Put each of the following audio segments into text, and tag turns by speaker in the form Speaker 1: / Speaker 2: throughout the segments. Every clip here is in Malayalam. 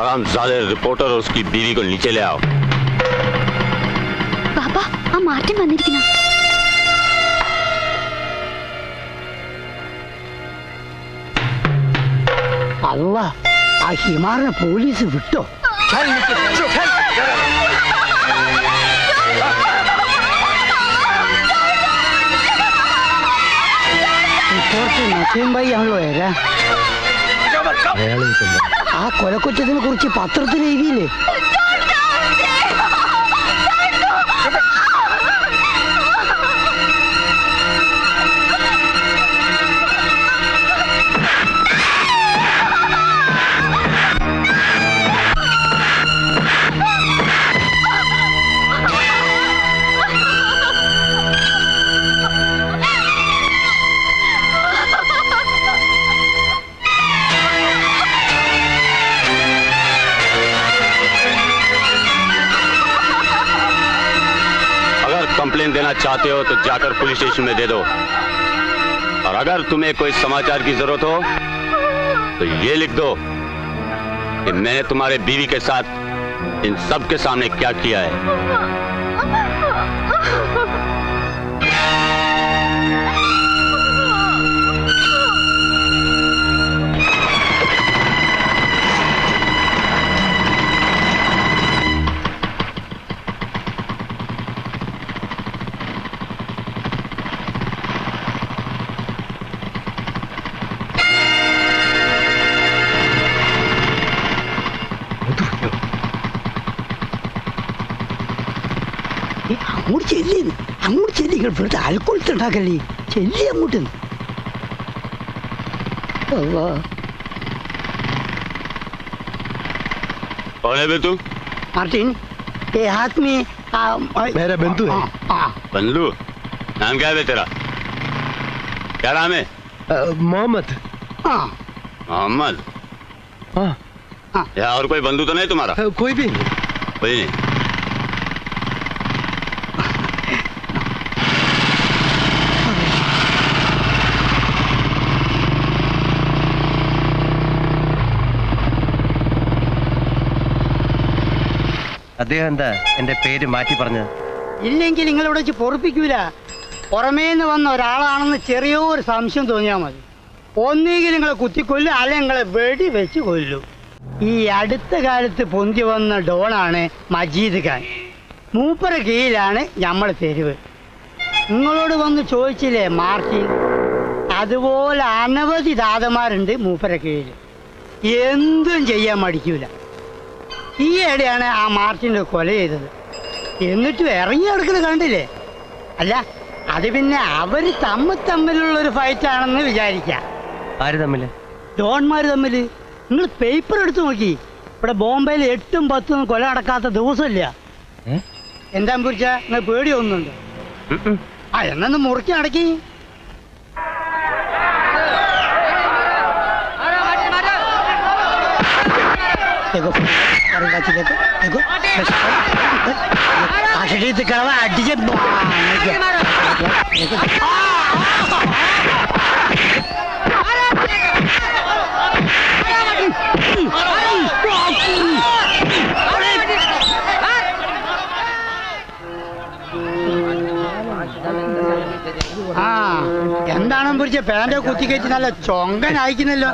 Speaker 1: हरामजादे रिपोर्टर और उसकी बीवी को नीचे ले आओ।
Speaker 2: पापा आ मार्टिन വന്നിരിക്കുന്നു.
Speaker 3: അല്ലാ ആ ഹിമാറിനെ പോലീസ് വിട്ടോ? റിപ്പോർട്ട് നസീം ഭായി ആണല്ലോ വരാ. ആ കൊലക്കുറ്റത്തിനെ കുറിച്ച് പത്രത്തിൽ എഴുതിയില്ലേ?
Speaker 1: कंप्लेन देना चाहते हो तो जाकर पुलिस स्टेशन में दे दो, और अगर तुम्हें कोई समाचार की जरूरत हो तो ये लिख दो कि मैंने तुम्हारे बीवी के साथ इन सब के सामने क्या किया है। അങ്ങോട്ട് ചെല്ലി, അങ്ങോട്ട് ചെല്ലി. ഇവിടുത്തെ ആൽക്കൊളുത്തുണ്ടാക്കല്ലേ, ചെല്ലി അങ്ങോട്ട്. कौन है बे तू?
Speaker 3: मार्टिन, ये हाथ में
Speaker 4: मेरा बंधु है।
Speaker 1: बंधु? नाम क्या है बे तेरा? क्या नाम है?
Speaker 4: मोहम्मद।
Speaker 1: मोहम्मद?
Speaker 4: हाँ।
Speaker 1: या और कोई बंधु तो नहीं तुम्हारा?
Speaker 4: कोई भी नहीं।
Speaker 1: कोई नहीं।
Speaker 4: അദ്ദേഹം എന്താ എന്റെ പേര് മാറ്റി പറഞ്ഞത്?
Speaker 3: ഇല്ലെങ്കിൽ നിങ്ങളിവിടെ വെച്ച് പൊറപ്പിക്കൂല. പുറമേന്ന് വന്ന ഒരാളാണെന്ന് ചെറിയൊരു സംശയം തോന്നിയാൽ മതി. ഒന്നുകിൽ നിങ്ങളെ കുത്തിക്കൊല്ലും, അല്ലെങ്കിൽ നിങ്ങളെ വെടി വെച്ച് കൊല്ലും. ഈ അടുത്ത കാലത്ത് പൊന്തി വന്ന ഡോണാണ് മജീദ് ഖാൻ. മൂപ്പര കീഴിലാണ് നമ്മൾ തെരുവ്. നിങ്ങളോട് വന്ന് ചോദിച്ചില്ലേ മാർട്ടിൻ? അതുപോലെ അനവധി ദാതന്മാരുണ്ട് മൂപ്പര കീഴിൽ. എന്തും ചെയ്യാൻ മടിക്കൂല. ഈ ഇടയാണ് ആ മാർട്ടിനെ കൊല ചെയ്തത്. എന്നിട്ടും ഇറങ്ങി നടക്കുന്നത് കണ്ടില്ലേ? അല്ല, അത് പിന്നെ അവര് തമ്മിലുള്ളൊരു ഫൈറ്റാണെന്ന് വിചാരിക്കാം.
Speaker 4: ആര് തമ്മില്?
Speaker 3: ഡോൺമാര് തമ്മില്. നിങ്ങൾ പേപ്പർ എടുത്തു നോക്കി, ഇവിടെ ബോംബെയിൽ 8ഉം 10ഉം കൊല നടക്കാത്ത ദിവസമില്ല. എന്താ കുറിച്ച നിങ്ങൾ പേടി ഒന്നുണ്ട്? ആ എന്നൊന്ന് മുറുക്കി അടക്കി. അടിച്ച ആ എന്താണെന്ന് പിടിച്ച പാൻറ്റോ കുത്തിക്കയറ്റി നല്ല ചൊങ്കൻ അയക്കുന്നല്ലോ.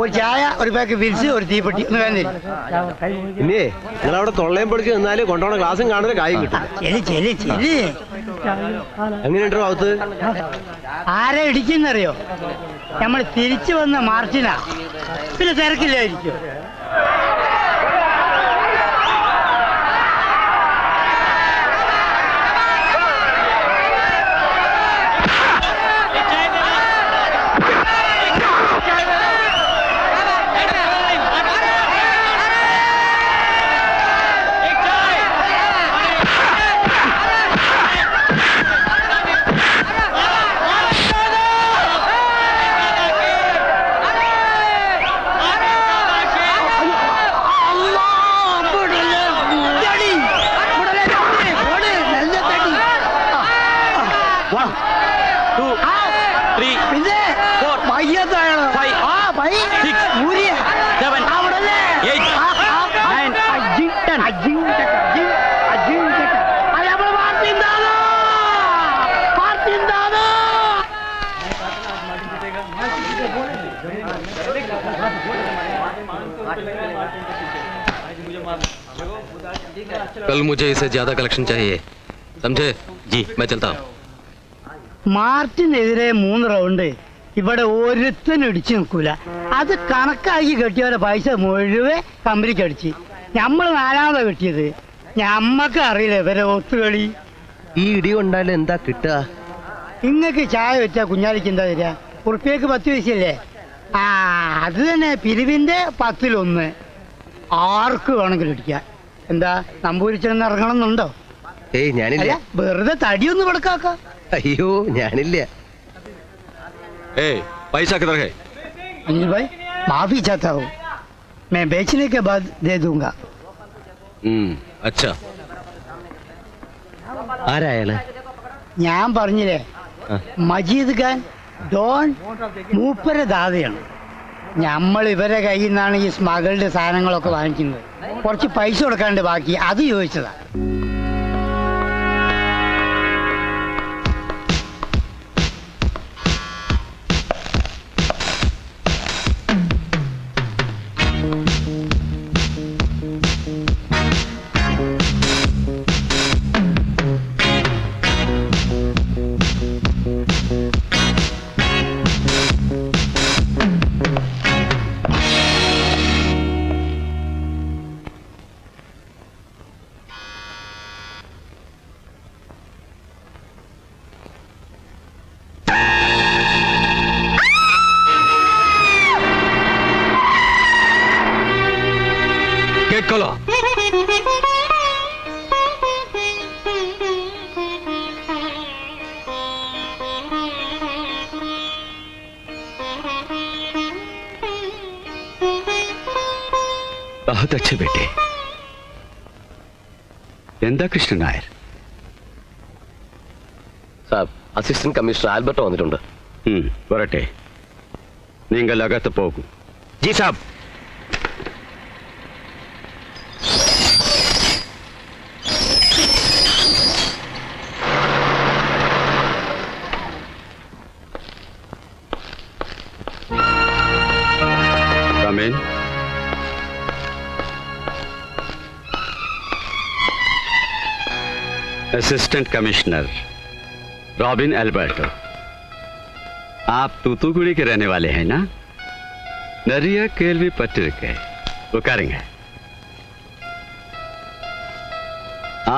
Speaker 3: ഒരു ചായ, ഒരു പാക്ക് വിൽസ്, ഒരു തീപ്പെട്ടി ഒന്ന് വേണ്ടി.
Speaker 4: പിന്നെ നിങ്ങളവിടെ തൊള്ളയും പൊടിച്ച് നിന്നാല് കൊണ്ടോണ ക്ലാസ്സും കാണുന്ന കായ് കിട്ടും. എങ്ങനെയുണ്ടോ അകത്ത്?
Speaker 3: ആരെ ഇടിക്കുന്നറിയോ? നമ്മൾ തിരിച്ചു വന്ന മാർച്ചിനാ. പിന്നെ തിരക്കില്ലായിരിക്കും.
Speaker 5: कल मुझे इससे ज्यादा कलेक्शन चाहिए, समझे? जी मैं चलता हूँ.
Speaker 3: മാർട്ടിനെതിരെ 3 റൗണ്ട് ഇവിടെ ഒരുത്തനും ഇടിച്ചു നിൽക്കൂല. അത് കണക്കാക്കി കെട്ടിയവരെ പൈസ മുഴുവൻ കമ്പനിക്ക് അടിച്ച്. നമ്മൾ 4ാമതാ കെട്ടിയത്. ഞമ്മക്ക് അറിയില്ല ഇവരെ ഒത്തുകളി.
Speaker 4: ഈ ഇടി കൊണ്ടാലും എന്താ കിട്ടുക?
Speaker 3: ഇങ്ങക്ക് ചായ വെച്ചാ കുഞ്ഞാലിക്ക് എന്താ തരിക? ഉറുപ്പിയക്ക് 10 പൈസയല്ലേ? ആ അത് തന്നെ, പിരിവിന്റെ 10-1. ആർക്ക് വേണമെങ്കിലും ഇടിക്കാം. എന്താ നമ്പൂരിച്ചെന്ന് ഇറങ്ങണമെന്നുണ്ടോ?
Speaker 4: ഏയ് ഞാനില്ല.
Speaker 3: അല്ല വെറുതെ തടിയൊന്നും കൊടുക്കാക്കാം.
Speaker 4: അയ്യോ ഞാനില്ല.
Speaker 1: ए पैसा किधर है?
Speaker 3: अनिल भाई माफी चाहता हूँ, मैं बेचने के बाद दे दूंगा.
Speaker 5: अच्छा.
Speaker 4: ആരാ അയാള്?
Speaker 3: ഞാൻ പറഞ്ഞില്ലേ, മജീദ് ഖാൻ ഡോൺ മൂപ്പര ദാതയാണ്. നമ്മൾ ഇവരെ കയ്യിൽ നിന്നാണ് ഈ സ്മഗിൾഡ് സാധനങ്ങളൊക്കെ വാങ്ങിക്കുന്നത്. കുറച്ച് പൈസ കൊടുക്കാണ്ട് ബാക്കി അത് ചോദിച്ചതാ.
Speaker 5: गेट खोलो.
Speaker 1: बहुत अच्छे बेटे. എന്താ കൃഷ്ണൻ നായർ?
Speaker 5: സാബ്, അസിസ്റ്റന്റ് കമ്മീഷണർ ആൽബർട്ട് വന്നിട്ടുണ്ട്.
Speaker 1: വരട്ടെ. നിങ്ങൾ അകത്ത് പോകൂ.
Speaker 5: ജി സാബ്.
Speaker 1: Come in. Assistant commissioner Robin Alberto. आप तूतुकुड़ी के रहने वाले हैं ना? नरिया केल्वी पट्टिर के उकारेंगे.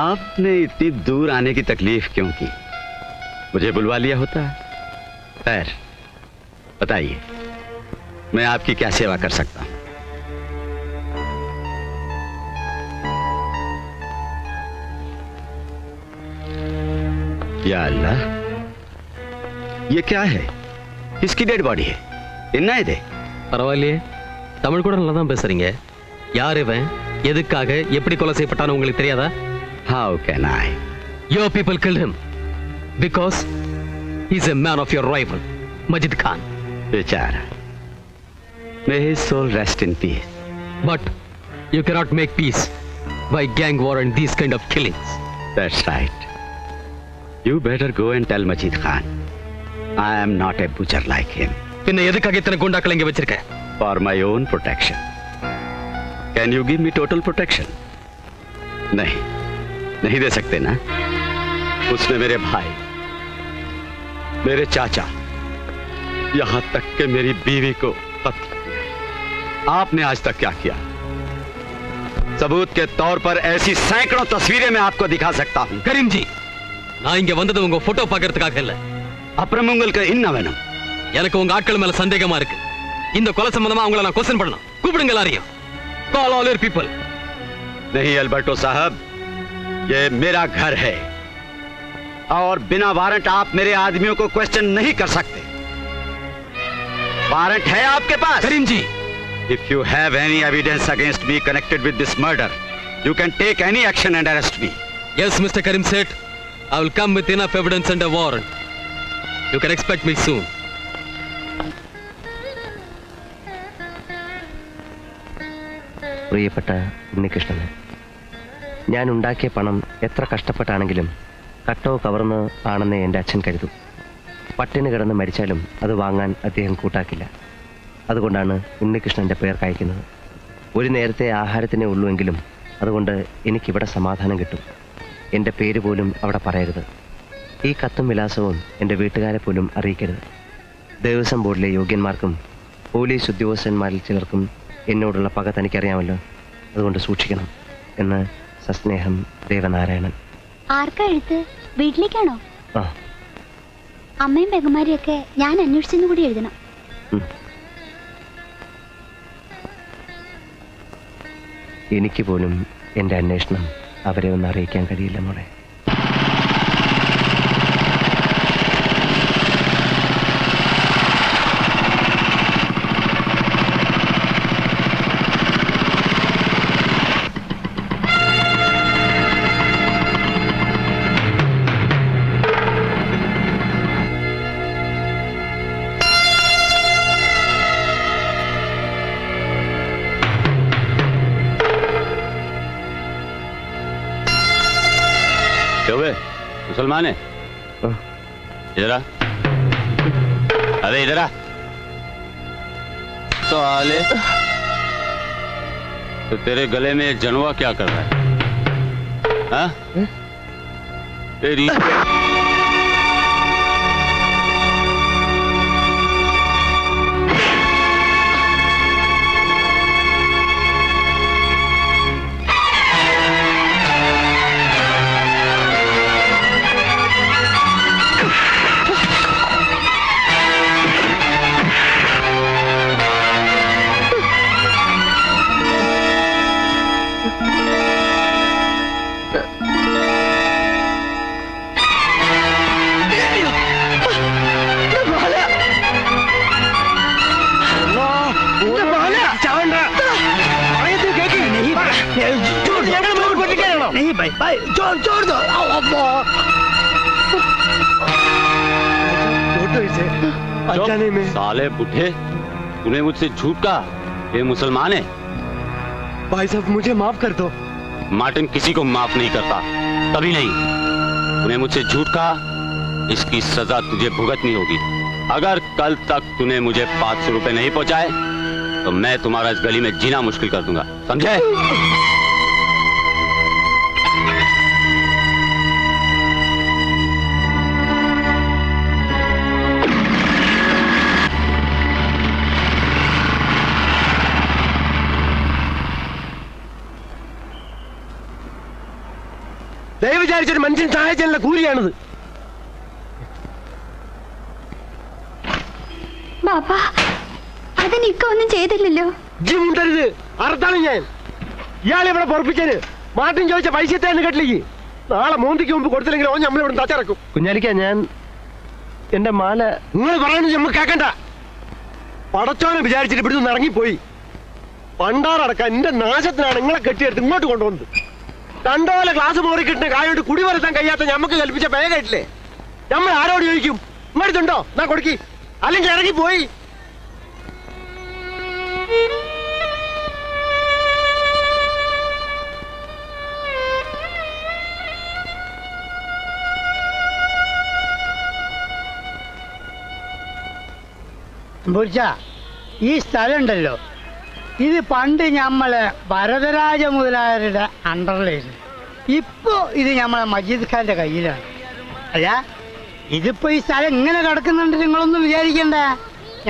Speaker 1: आपने इतनी दूर आने की तकलीफ क्यों की? मुझे बुलवा लिया होता है. खैर बताइए, मैं आपकी क्या सेवा कर सकता हूं? या अल्लाह, ये क्या है? किसकी डेड बॉडी है? इन्ना दे.
Speaker 5: பரவாயில்லையே, தமிழ் கூட நல்லா தான் பேசுறீங்க. யார் இவன், எதுக்காக, எப்படி கொலை செய்யப்பட்டான்னு உங்களுக்கு தெரியாதா?
Speaker 1: How can I?
Speaker 5: Your people killed him because he's a man of your rival, Majid Khan.
Speaker 1: बेचारा. May his soul rest in peace.
Speaker 5: But you cannot make peace by gang war and these kind of killings.
Speaker 1: That's right. You better go and tell Majid Khan I am not a butcher like him.
Speaker 5: பின்ன எதுக்காக இத்தனை குண்டாக்களை இங்க வச்சிருக்க?
Speaker 1: For my own protection. Can you give me total protection? नहीं, नहीं दे सकते ना. उसने मेरे भाई, मेरे चाचा, यहां तक कि मेरी बीवी को कत्ल किया. आपने आज तक क्या किया? सबूत के तौर पर ऐसी सैकड़ों तस्वीरें मैं आपको दिखा सकता हूं.
Speaker 5: கரீம் ஜி, நான் இங்க வந்தது உங்க போட்டோ பார்க்கிறதுக்காக இல்ல.
Speaker 1: அப்புறம் உங்களுக்கு என்ன வேணும்?
Speaker 5: எனக்கு உங்க ஆட்கள் மேல சந்தேகமா இருக்கு. இந்த கொலை சம்பந்தமா அவங்கள நான் क्वेश्चन பண்ணணும். கூப்பிடுங்க எல்லாரையும். Call all your people.
Speaker 1: नहीं अल्बर्टो साहब, ये मेरा घर है और बिना वारंट आप मेरे आदमियों को क्वेश्चन नहीं कर सकते. वारंट है आपके पास?
Speaker 5: करीम जी,
Speaker 1: If you have any evidence against me connected with this murder, you can take any action and arrest me.
Speaker 5: yes Mr. Karim Seth, I will come with enough evidence and a warrant. You can expect me soon.
Speaker 6: പ്രിയപ്പെട്ട ഉണ്ണികൃഷ്ണന്, ഞാൻ ഉണ്ടാക്കിയ പണം എത്ര കഷ്ടപ്പെട്ടാണെങ്കിലും കട്ടോ കവർന്ന് ആണെന്ന് എൻ്റെ അച്ഛൻ കരുതും. പട്ടിണി കിടന്ന് മരിച്ചാലും അത് വാങ്ങാൻ അദ്ദേഹം കൂട്ടാക്കില്ല. അതുകൊണ്ടാണ് ഉണ്ണികൃഷ്ണൻ്റെ പേർ കായ്ക്കുന്നത്. ഒരു നേരത്തെ ആഹാരത്തിനേ ഉള്ളൂവെങ്കിലും അതുകൊണ്ട് എനിക്കിവിടെ സമാധാനം കിട്ടും. എൻ്റെ പേര് പോലും അവിടെ പറയരുത്. ഈ കത്തും വിലാസവും എൻ്റെ വീട്ടുകാരെ പോലും അറിയിക്കരുത്. ദേവസ്വം ബോർഡിലെ യോഗ്യന്മാർക്കും പോലീസ് ഉദ്യോഗസ്ഥന്മാരിൽ ചിലർക്കും എന്നോടുള്ള പക തനിക്കറിയാമല്ലോ. അതുകൊണ്ട് സൂക്ഷിക്കണം എന്ന് സസ്നേഹം, ദേവനാരായണൻ.
Speaker 2: ആർക്കാ എഴുത്ത്? വീട്ടിലേക്കാണോ?
Speaker 6: ആ.
Speaker 2: അമ്മയും പെങ്ങന്മാരെയൊക്കെ ഞാൻ അന്വേഷിച്ചെന്ന് കൂടി എഴുതണം.
Speaker 6: എനിക്ക് പോലും എൻ്റെ അന്വേഷണം അവരെ ഒന്ന് അറിയിക്കാൻ കഴിയില്ല മോളെ.
Speaker 1: मुसलमान है? इधर आ। अरे इधर आ। साले तो तेरे गले में जनवा क्या कर रहा है? हाँ? तेरी
Speaker 3: नहीं भाई भाई छोड़ दो।
Speaker 4: अचानक में
Speaker 1: साले बुढ़े, तूने मुझसे झूठ कहा ये मुसलमान है।
Speaker 4: भाई साहब मुझे माफ कर दो।
Speaker 1: मार्टिन किसी को माफ नहीं करता, कभी नहीं। तूने मुझसे झूठ कहा, इसकी सजा तुझे भुगतनी होगी। अगर कल तक तूने मुझे 500 रुपए नहीं पहुंचाए तो मैं तुम्हारा इस गली में जीना मुश्किल कर दूंगा, समझे?
Speaker 4: ദയവ് വിചാരിച്ചൊരു മനുഷ്യൻ സഹായിച്ചാലുള്ള കൂലിയാണിത്.
Speaker 2: ബാബാ, അതിനിക്ക ഒന്നും ചെയ്തില്ലല്ലോ.
Speaker 4: മുണ്ടരുത്, അറുത്താണ് ഞാൻ. ഇയാളെ ഇവിടെ പൊറപ്പിച്ചതിന് മാർട്ടിൻ ചോദിച്ച പൈസ എത്താന്ന് കേട്ടിലേക്ക് നാളെ മോന്തിക്ക് മുമ്പ് കൊടുത്തില്ലെങ്കിൽ ഓൻ നമ്മളിവിടെ തച്ചറക്കും. കുഞ്ഞാലിക്ക, ഞാൻ എന്റെ മാല നിങ്ങൾ പറയുന്നത് നമ്മൾ കേക്കണ്ട. പടച്ചോനെ വിചാരിച്ചിട്ട് ഇവിടുന്ന് ഇറങ്ങിപ്പോയി. പണ്ടാറടക്കാൻ എന്റെ നാശത്തിനാണ് നിങ്ങളെ കെട്ടിയെടുത്ത് ഇങ്ങോട്ട് കൊണ്ടുവന്നത്. രണ്ടോലെ ക്ലാസ് മോറി കിട്ടുന്ന കായോട് കുടി വരുത്താൻ കഴിയാത്ത ഞമ്മക്ക് കൽപ്പിച്ച പേ കേട്ടില്ലേ? നമ്മൾ ആരോട് ചോദിക്കും? ഇങ്ങോട്ടുണ്ടോ എന്നാ കൊടുക്കി, അല്ലെങ്കിൽ ഇറങ്ങിപ്പോയി.
Speaker 3: ഈ സ്ഥലം ഉണ്ടല്ലോ, ഇത് പണ്ട് നമ്മളെ ഭരതരാജ മുതലായവരുടെ അണ്ടറിലായിരുന്നു. ഇപ്പോ ഇത് നമ്മളെ മജീദ് ഖാന്റെ കയ്യിലാണ്. അല്ല, ഇതിപ്പോ ഈ സ്ഥലം ഇങ്ങനെ കിടക്കുന്നുണ്ട് നിങ്ങളൊന്നും വിചാരിക്കണ്ട.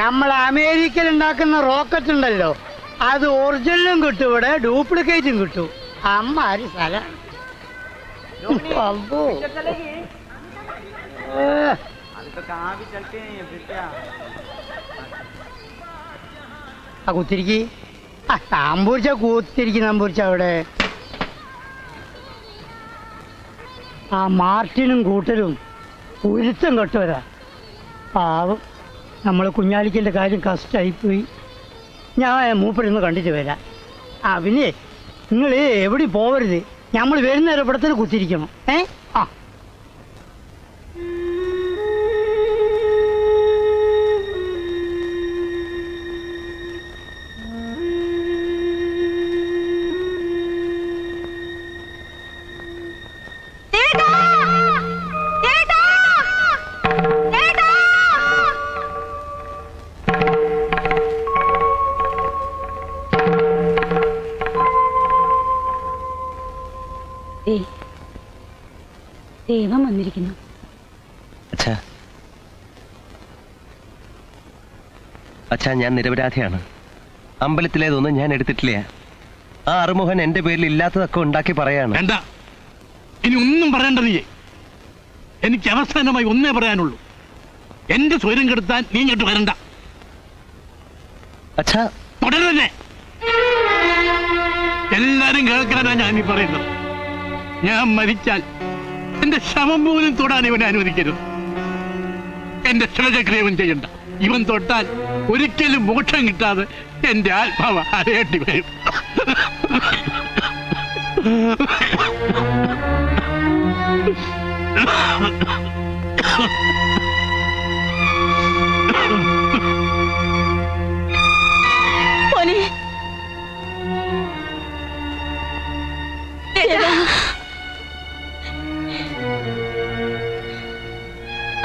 Speaker 3: നമ്മളെ അമേരിക്കയിൽ ഉണ്ടാക്കുന്ന റോക്കറ്റ് ഉണ്ടല്ലോ, അത് ഒറിജിനലും കിട്ടും, ഇവിടെ ഡ്യൂപ്ലിക്കേറ്റും കിട്ടും. അമ്മാരി സ്ഥലം. ആ കുത്തിരിക്കി, ആ താമ്പൂർച്ച കൂത്തിരിക്കും. നമ്പൂർച്ച അവിടെ ആ മാർട്ടിനും കൂട്ടരും ഉരുത്തം കെട്ടുവരാ. പാവം, നമ്മൾ കുഞ്ഞാലിക്കൻ്റെ കാര്യം കഷ്ടമായിപ്പോയി. ഞാൻ മൂപ്പരൊന്ന് കണ്ടിട്ട് വരാം. ആ പിന്നെ നിങ്ങൾ എവിടെ പോവരുത്, നമ്മൾ വരുന്നേരം ഇവിടെ തന്നെ കുത്തിരിക്കണം. ആ
Speaker 2: ദൈവം വന്നിരിക്കുന്നു.
Speaker 6: അച്ഛാ അച്ഛാ, ഞാൻ നിരപരാധിയാണ്. അമ്പലത്തിലേതൊന്നും ഞാൻ എടുത്തിട്ടില്ല. ആ അറുമുഖൻ എന്റെ പേരിൽ ഇല്ലാത്തതൊക്കെ ഉണ്ടാക്കി പറയാണ്.
Speaker 7: വേണ്ട, ഇനി ഒന്നും പറയണ്ട നീ. എനിക്ക് അവസാനമായി ഒന്നേ പറയാനുള്ളൂ, എന്റെ സ്വരം കെടുത്താൻ നീ ഇങ്ങോട്ട് വരണ്ട.
Speaker 6: അച്ഛാ
Speaker 7: തുടരുന്നേ. എല്ലാരും കേൾക്കാനാ ഞാൻ ഈ പറയുന്നത്. ഞാൻ മരിച്ചാൽ എന്റെ ശവം പോലും തൊടാൻ ഇവനെ അനുവദിക്കരുത്. എന്റെ ശവചക്രിയവൻ ചെയ്യണ്ട. ഇവൻ തൊട്ടാൽ ഒരിക്കലും മോക്ഷം കിട്ടാതെ എന്റെ ആത്മാവ് അലയേണ്ടി വരും.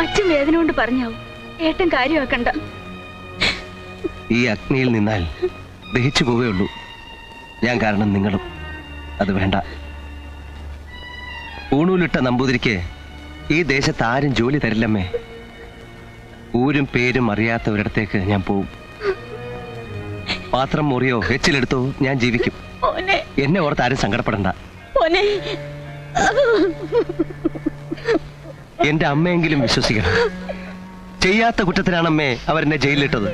Speaker 2: അച്ഛൻ വേദന കൊണ്ട് പറഞ്ഞാവും, ഏട്ടൻ കാര്യമാക്കണ്ട.
Speaker 6: ഈ അഗ്നിയിൽ നിന്നാൽ ദഹിച്ചു പോവുകയുള്ളൂ ഞാൻ, കാരണം നിങ്ങളും. അത് വേണ്ട. ഊണൂലിട്ട നമ്പൂതിരിക്ക് ഈ ദേശത്ത് ആരും ജോലി തരില്ലമ്മേ. ഊരും പേരും അറിയാത്തവരിടത്തേക്ക് ഞാൻ പോവും. പാത്രം മുറിയോ എച്ചിലെടുത്തോ ഞാൻ ജീവിക്കും. എന്നെ ഓർത്ത് ആരും സങ്കടപ്പെടണ്ട. എന്റെ അമ്മയെങ്കിലും വിശ്വസിക്കണം. ചെയ്യാത്ത കുറ്റത്തിനാണമ്മേ അവരെന്നെ ജയിലിലിട്ടത്.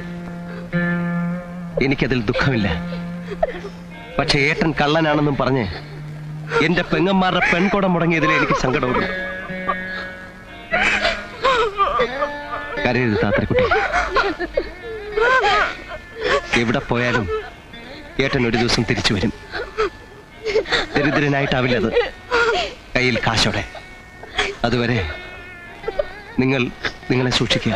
Speaker 6: എനിക്കതിൽ ദുഃഖമില്ല. പക്ഷെ ഏട്ടൻ കള്ളനാണെന്നും പറഞ്ഞ് എന്റെ പെങ്ങന്മാരുടെ പെൺകുടം മുടങ്ങിയതിൽ എനിക്ക് സങ്കടമുള്ളൂ. കരയരുത് താത്തക്കുട്ടി. എവിടെ പോയാലും ഏട്ടൻ ഒരു ദിവസം തിരിച്ചു വരും. ദരിദ്രനായിട്ടാവില്ലത്, കയ്യിൽ കാശോടെ. അതുവരെ നിങ്ങളെ സൂക്ഷിക്കുക.